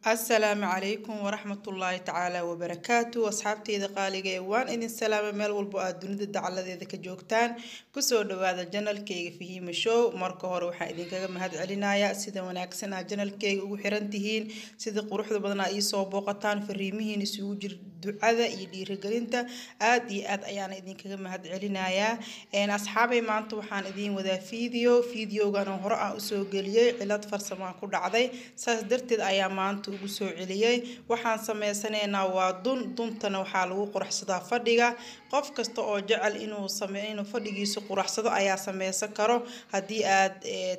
السلام عليكم ورحمة الله تعالى وبركاته أصحابتي إذا قالي وان إذن سلام ميل والبؤاد دوني الدعالة إذا كجوكتان كسور هذا الجنال كي فيه مشو مركو هروحا إذن كجم هاد علينا سيدا وناكسنا جنال كي وحرنتهين سيدا قروح بدنا إيصو بوقتان في الريمهين سيوجر دعاء يدي رجلينتا آد أيانا إذن كجم هاد علينا إن أصحابي ما أنتوا حان إذن وذا فيديو كانوا هراء أسوق لي علاد فرسما كل عضي ساس درت أيام ما أنتوا ugu soo celiyay waxaan sameysanaynaa waa duntana waxa lagu qurxsadaa fadhiga qof kasta oo jecel inuu sameeyo fadhigiisa qurxsado ayaa sameysan karo hadii aad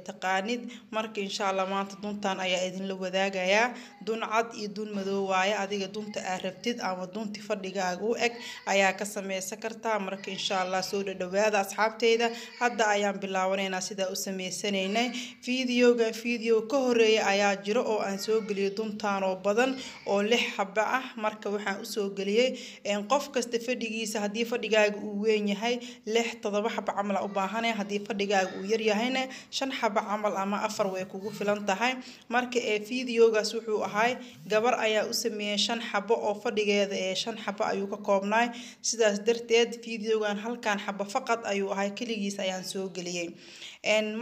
taqaanid marka insha Allah maanta duntan ayaa idin la wadaagayaa dun cad iyo dun madow waaye adiga dunta aad rabtid ama dunti fadhigaaga u eg ayaa ka sameysan kartaa marka insha Allah soo dhawaada asxaabteyda hadda ayaan bilaawaneynaa sida u sameysanaynay video ka horeeyay ayaa jiro oo aan soo galiyo oo badan oo 6 xabba ah marka waxaan u soo galiyay qof kasta fadhigiisa hadii fadhigaaga uu weyn yahay 6-7 xabba amal u baahanay hadii fadhigaaga uu yar yahayna 5 xabba amal ama 4 way kugu filan tahay marka videogaas wuxuu ahay gabar ayaa u sameeyay 5 xabba oo fadhigeeda 5 xabba ayuu ka koobnay sidaas darteed videogan halkan xabba faqad ayuu ahay kaligiis ayaan soo galiyay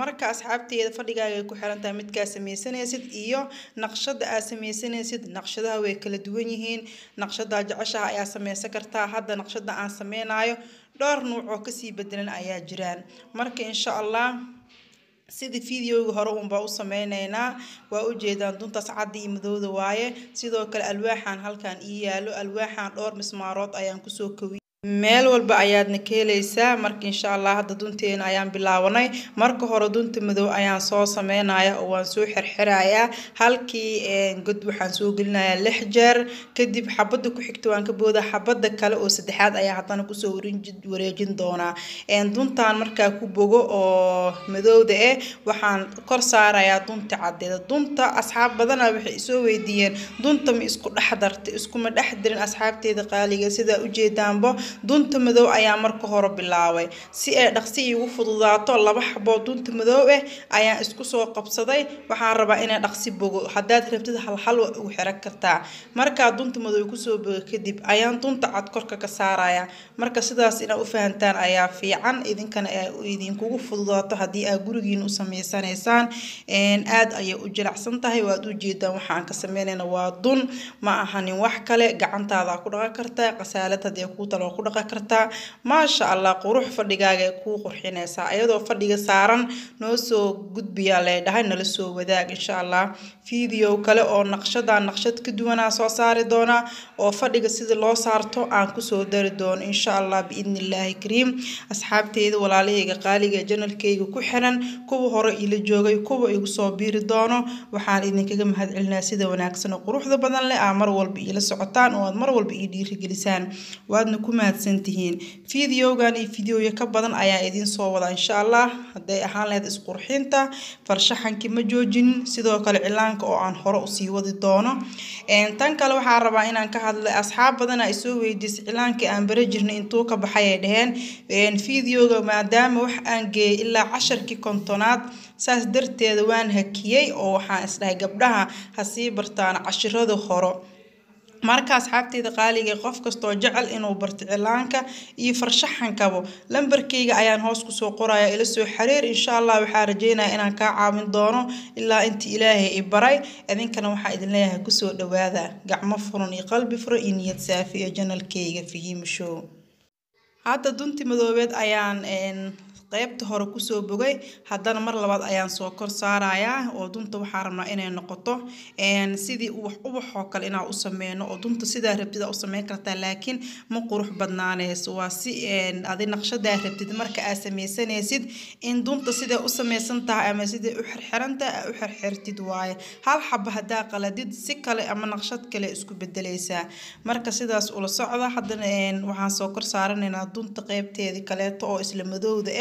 marka asxaabteeda fadhigaaga ku xirantahay midka sameysanaysid iyo naqshada aad sameysanaysid naqshadaha way kala duwan yihiin naqshada jeceshaha ayaa sameysan kartaa hadda naqshada aan sameynayo dhowr nooc oo ka sii bedelan ayaa jiraan marka insha Allah sida videoga hore baa u sameynaynaa waa u jeedaan duntaas cad iyo madowda waaye sidoo kale alwaaxan halkan ii yaalo alwaaxan dhowr mismaarood ayaan ku soo kowiyay meel walba ayaadna ka helaysaa marka insha Allah hadda dunteena ayaan bilaawanay marka hore dunta madow ayaan soo sameynaya oo waan soo xirxirayaa halkii god waxaan soo gelinayaa 6 jeer kadib xabada ku xigta waan ka booda xabada kale oo saddexaad ayaa hadana ku soo wareejin doonaa duntaan marka ku bogo oo madowda waxaan kor saarayaa dunta cadeeda dunta asxaab badan waxay soo weydiiyeen dunta ma isku dhaxdartay isku ma dhaxdirin asxaabteeda qaaliga sida u jeedaanba dunta madow ayaa marka hore bilaaway si ay dhaqsi ugu fududaato 2 xabo dunta madow ayaan isku soo qabsaday waxaan rabaa inay dhaqsi bogo hadaad rabtid hal u xiran kartaa marka dunta madow ku soo bogo kadib ayaan dunta cad korka ka saaraya marka sidaas ina u fahantaan ayaa fiican idinkana ay idin kugu fududaato hadii aad gurigiina u sameysanaysaan aad ay u jilicsan tahay waad u jeedaan waxaan ka sameynayna waa dun ma ahanin wax kale gacantaada ku dhaqan kartaa qasaalad hadii ku talo ku dhaqan kartaa ma sha Allah qurux fadhigaaga ku qurxinaysa ayadoo fadhiga saaran noo soo gudbiya leedahay nala soo wadaag insha Allah video kale oo naqshad ka duwan soo saari doona oo fadhiga sida loo saarto aan ku soo dari doono insha Allah biidnillaahi kariim asxaabteeda walaalahayga qaaliga janalkayga ku xiran kuwa hore ila joogay kuwa igu soo biiri doono waxaan idinkaga mahadcelinaa sida wanaagsan oo quruxda badan leh mar walba ila socotaan oo mar walba ii dhiirigelisaan waadna ku mahadsantihiin videogan iyo videoyo ka badan ayaa idin soo wada insha Allah haday ahaan leed isqurxinta farshaxanki ma joojin sidoo kale cilaanka oo aan hore u sii wadi doono tan kale waxaan rabaa inaan ka hadlo asxaab badan ay soo weydiisay cilaanka aan bare jirnay intuu ka baxay ay dhaheen videoga maadaama wax aan geey ilaa 10kii kontonaad saas darteed waan hakiyay oo waxaan isdhahay gabdhaha ha sii bartaan cashirada hore marka asxaabteeda qaaliga qof kasto jecel inuu barto cilaanka iyo farshaxankaba lambarkayga ayaan hoos ku soo qorayaa ila soo xiriir insha Allah waxa rajeynayaa inaan ka caawin doono ilaa inta Ilaahay i baray idinkana waxa idin leeyahay ku soo dhawaada gacmo furan iyo qalbi furan iyo niyad saafi ee janalkayga Fihim Show hadda dunti madoobeed ayaan qaybta hore ku soo bogay hadana mar labaad ayaan soo kor saarayaa oo dunta waxa rabnaa inay noqoto sidii ubax oo kale inaa u sameeyno oo dunta sida rabtida u sameyn kartaa laakiin ma qurux badnaanayso waa si adi naqshada rabtid marka aad sameysanaysid in dunta sida u sameysan tahay ama sida u xirxiranta u xirxirtid waaye hal xabba hadaa qaladid si kale ama naqshad kale isku bedelaysa marka sidaas ula socda hadana waxaan soo kor saaranaynaa dunta qaybteedii kale oo isla madowda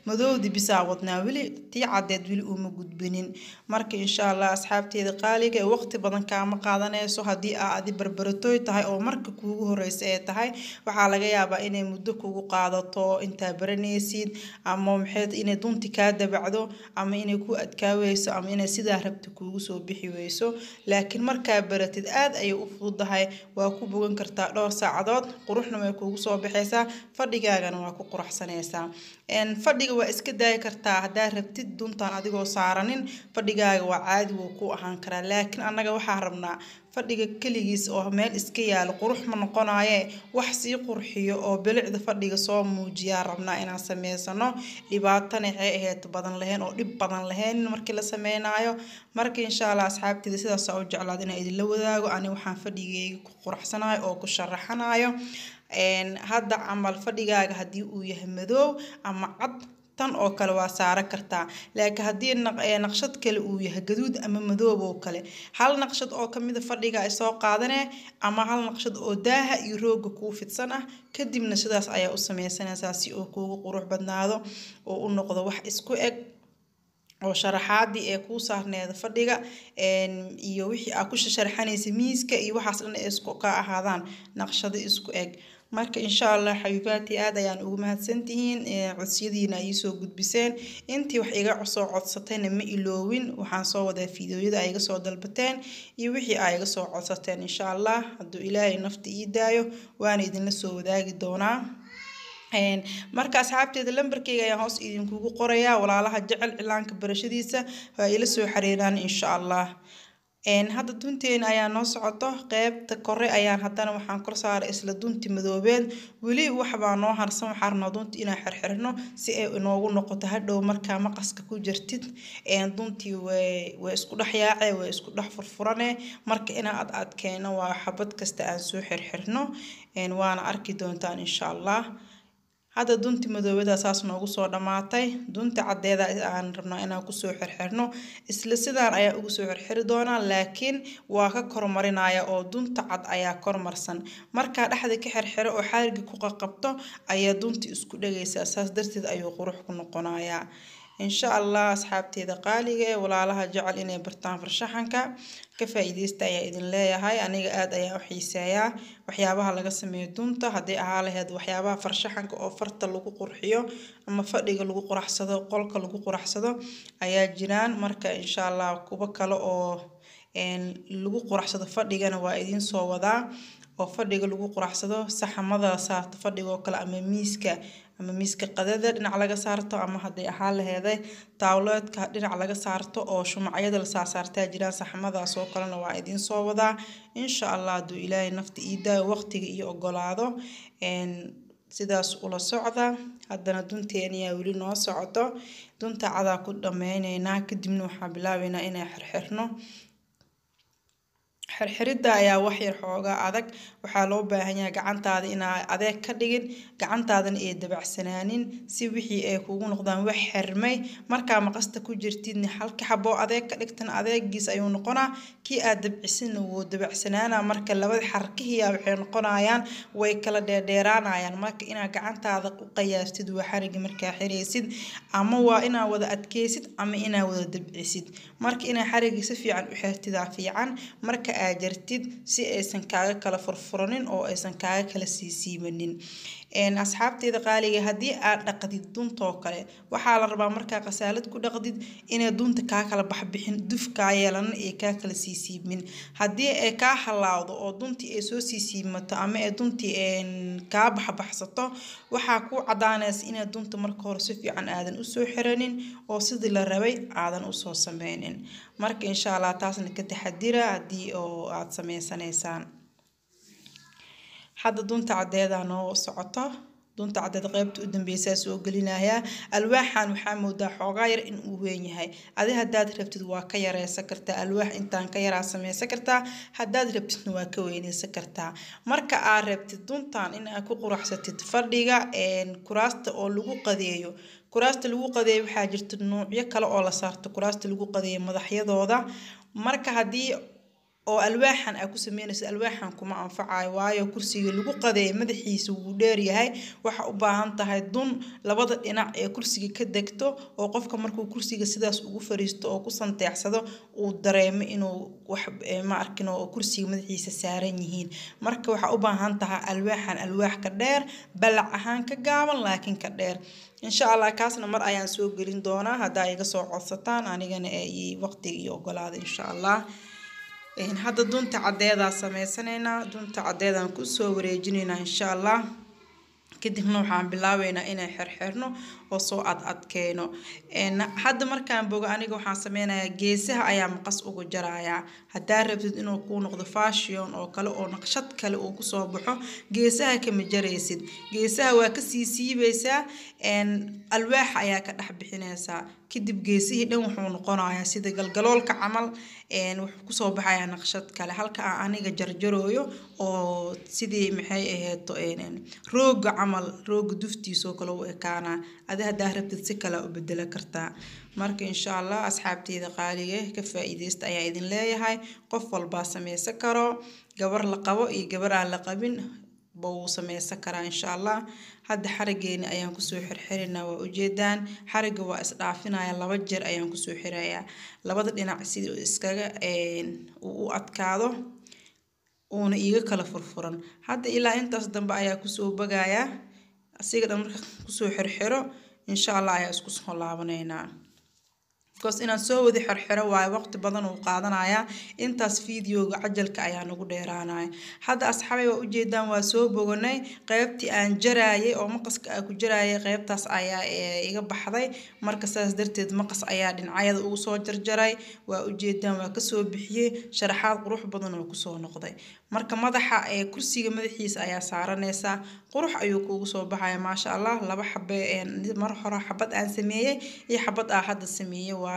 madowdi bisaa wadnaa weli tii cadeed weli uma gudbinin marka insha Allah asxaabteeda qaaliga waqti badan kaama qaadanayso haddii aad barbaratoy tahay oo marka kuugu horeysa ee tahay waxaa laga yaabaa inay muddo kugu qaadato intaa baranaysid ama maxay inay dunti ka dabacdo ama inay ku adkaaweyso ama inay sidaa rabto kuugu soo bixi weyso laakiin markaa baratid aad ay u fududahay waa ku bogan kartaa dhowr saacadood quruxna way kuugu soo baxaysaa fadhigaagana waa ku quruxsanaysaa fadhiga waa iska daay kartaa hadaa rabtid duntan adigoo saaranin fadhigaaga waa caadi wuu ku ahaan karaa laakiin annaga waxaa rabnaa fadhiga kaligiis oo meel iska yaalo qurux ma noqonaye wax sii qurxiyo oo bilicda fadhiga soo muujiya rabnaa inaan sameysano dhibaatana ay ahayd badan lahayn oo dhib badan lahayn markii la sameynayo marka insha Allah asxaabtida sidaas oo jeclaad inay idin la wadaago ani waxaan fadhigayga ku quruxsanahay oo ku sharaxanayo hadda amal fadhigaaga hadii uu yahay madow ama cad tan oo kale waa saara kartaa laakiin hadii naqshad kale uu yahay gaduud ama madoob oo kale hal naqshad oo kamid ah fadhiga ay soo qaadanay ama hal naqshad oo daaha iyo rooga ku fidsan ah kadibna sidaas ayaa u sameysanaysaa si uu kuugu qurux badnaado oo u noqdo wax isku eg oo sharaxaadii ee ku saarneeda fadhiga iyo wixii aad ku sharaxanaysa miiska iyo waxaas dhan isku ka ahaadaan naqshado isku eg marka insha Allah xabiibaati aad ayaan ugu mahadsantihiin codsiyadiina ay soo gudbiseen intii wax iga soo codsatayna ma iloowin waxaan soo wadaa fiidiyoyada ay iga soo dalbateen iyo wixii ay iga soo codsateen insha Allah hadduu Ilaahay nafta ii daayo waan idin la soo wadaagi doonaa marka asxaabteeda lambarkayga ayaan hoos idinkugu qorayaa walaalaha jecel cilaanka barashadiisa waa ila soo xariiraan insha Allah hadda dunteena ayaa noo socoto qaybta kore ayaan hadana waxaan kor saaray isla dunti madoobeed weli waxba noo harsan waxaan dunti inaan xirxirno si ay inoogu noqoto hadhow marka maqaska ku jirtid dunti way isku dhaxyaacay way isku dhax furfurane marka inaad adkeeno waa xabad kasta aan soo xirxirno waana arki doontaan insha Allah هذا دونتي مدوبة أساس نوجسو دماتي دونتي عديدة عن ربنا أنا كسو حرحرنو إسلسدان أيا أوجسو حرحردونا لكن واقع كرمرين أيا أو دونت عد أيا كرمرسن مركا أحد كحرحر أو حارج كوكا قبطة أيا دونتي إسكودة أساس درتد أيو قروح كنقنايا إن شاء الله أصحابتي دقالية ولا لها جعل إني برتان فرشحنك كفايديست أيا إذن لا هاي أنا قاد أيا وحيسايا وحيابها لغا سمي دونتا هدي أهالي هاد وحيابها فرشحنك أو فرطة لغو قرحيو أما فرق لغو قرحسدو قولك لغو قرحسدو أيا جيران مركا إن شاء الله كوبكالو أو لغو قرحسدو فرقنا وايدين سو ودا oo fadhiga lagu quraxsado saxamada saarto fadhiga kala ama miiska qadada dhinac laga saarto ama haday ahaan laheeday taawleedka dhinac laga saarto oo shumacyada la saartaa jiraan saxamadaas oo kalena waa idin soo wadaa insha Allah duu Ilaahay nafta iida waqtiga iyo ogolaado sidaas ula socda hadana dunteena wali noo socoto dunta cada ku dhameynayna kadibna waxa bilaabeynaa inaan xirxirno xirxirida ayaa wax yar xooga adag waxa loo baahan yahay gacantaada inaa adeeg ka dhigin gacantaadan ee dabacsanaanin si wixii ay kugu noqdaan wax xirmay marka maqasta ku jirtidna halka xabo adeeg ka dhigtan adeegiis ayuu noqonaa kii aad dabcisin oo dabacsanaana marka labada xarkihiya waxay noqonayaan way kala dheeraanayaan marka inaa gacantaada u qiyaastid waa xariga marka xireysid ama waa inaa wada adkeysid ama inaa wada dabcisid marka inaa xariga si fiican u xirtida fiican marka ajartid si aysan kaaga kala furfuranin oo aysan kaaga kala siisiimanin asxaabteeda qaaliga hadii aad dhaqdid dunta oo kale waxa la rabaa marka qasaalad ku dhaqdid inay dunta ka kala baxbixin dufka yeelan ee ka kala siisiimin hadii ay ka halaawdo oo dunti ay soo siisiimato ama ay dunti ka baxbaxsato waxa ku cadaanaysa inay dunta marka hore si fiican aadan u soo xiranin oo sidii la rabay aadan u soo sameeynin marka insha Allah taasna ka taxadira hadii oo aad sameysanaysaan هذا دون تعداد أنا صعطة دون تعداد غيبت قدام بيساس وقلناها الواحان وحامودا حغير إن ويني هاي هذه هداد ربت واقيا سكرتا الواح إنتان كيرا سمي سكرتا هداد ربت نواكويني سكرتا مركا عربت دون تان إن أكو قرحسة تتفردقا إن كراست أو لغو قديو كراست لغو قديو حاجرت النوع يكلا أولا صارت كراست لغو قديو مضحية دودا مركا هدي oo alwaaxan ay ku sameynayso alwaaxan kuma anfacayo waayo kursiga lagu qaday madaxiisa uu dheer yahay waxa u baahan tahay dun labada dhinac ee kursiga ka degto oo qofka markuu kursiga sidaas ugu fariisto oo ku santeecsado uu dareemo inuu wax ma arkin oo kursiga madaxiisa saaran yihiin marka waxa u baahan tahay alwaaxan alwaax ka dheer balac ahaan ka gaaban laakiin ka dheer insha Allah kaasna mar ayaan soo gelin doonaa hadaa iga soo codsataan anigana ee waqtiga iyo ogolaada insha Allah هذا دون تعديد سميسنينا دون تعديد كسو وريجينينا إن شاء الله كده نوحان بلاوينا إنا حرحرنو وصو أدكينو إن هذا مركان بوغا أنيقو حان سمينا جيسها أيام مقص أوغو جرايا هدا ربتد إنو كون غضفاشيون أو كالو أو نقشت كالو أو كسو بحو جيسها كمجريسد جيسها واكسي سيبيسا إن الواح أياك نحبحينيسا كدب جيسيه دون وحون قنايا سيدا قلقلولك عمل إن وحكسو بحايا نقشت كالي هالكا أنيقا جرجرويو أو سيدي محاي إهيتو إنين روغ عمل روغ دفتي سو كالو إكانا هذا ربت سكلا وبدل كرتا مرك إن شاء الله أصحابتي ذا قاليه كفائديست أيا إذن لا هاي قفل باسمي سكرو جبر لقبو جبر على لقبين بو سمي سكرا إن شاء الله هذا حرقين أيام كسو حرحرنا وأجدان حرق وأسرافنا يا لبجر أيام كسو حرايا لبضل إن عسيد إسكاجا وأتكاده ونا إيجا كلا فرفرن هذا إلا أنت أصدق بأيا كسو بجايا أسيق الأمر كسو حرحرو إن شاء الله يا أسكس الله بنينا كوس إن سو ذي حرحرة واي وقت بدن وقادنا يا أنت فيديو عجل كأيا نقدرانا هذا أصحابي وأجدان وسو بقولني قيبتي أن جراي أو مقص كجراي قيبتاس أيا يجب حظي مركز درت مقص أيا دين عيد وصو جراي وأجدان وكسو بحيه شرحات قروح بدن وكسو نقضي مركز مضح كرسي مدحيس أيا سعرنيسا قروح أيوكو وصو بحايا ما شاء الله لبا حبة مرحرة حبة أن سمية هي حبة أحد السمية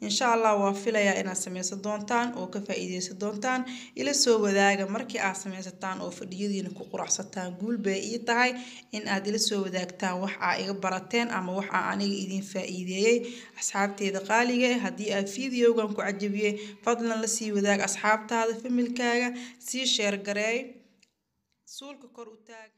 إن شاء الله وافلا يا إنا سميس دونتان أو كفائدة دونتان إلى سو وداعة مركي سميستان أو فديدين كقرح ستان قول بقية تاعي إن أدل سو وداعة تان وحى إقبرتين أما وحى عني إذين فائدة أصحابتي دقالية هدي الفيديو قامكو عجبيه فضلا لسي وداعة أصحابتها هذا في ملكاga سي شير قراي سولك كور وتاج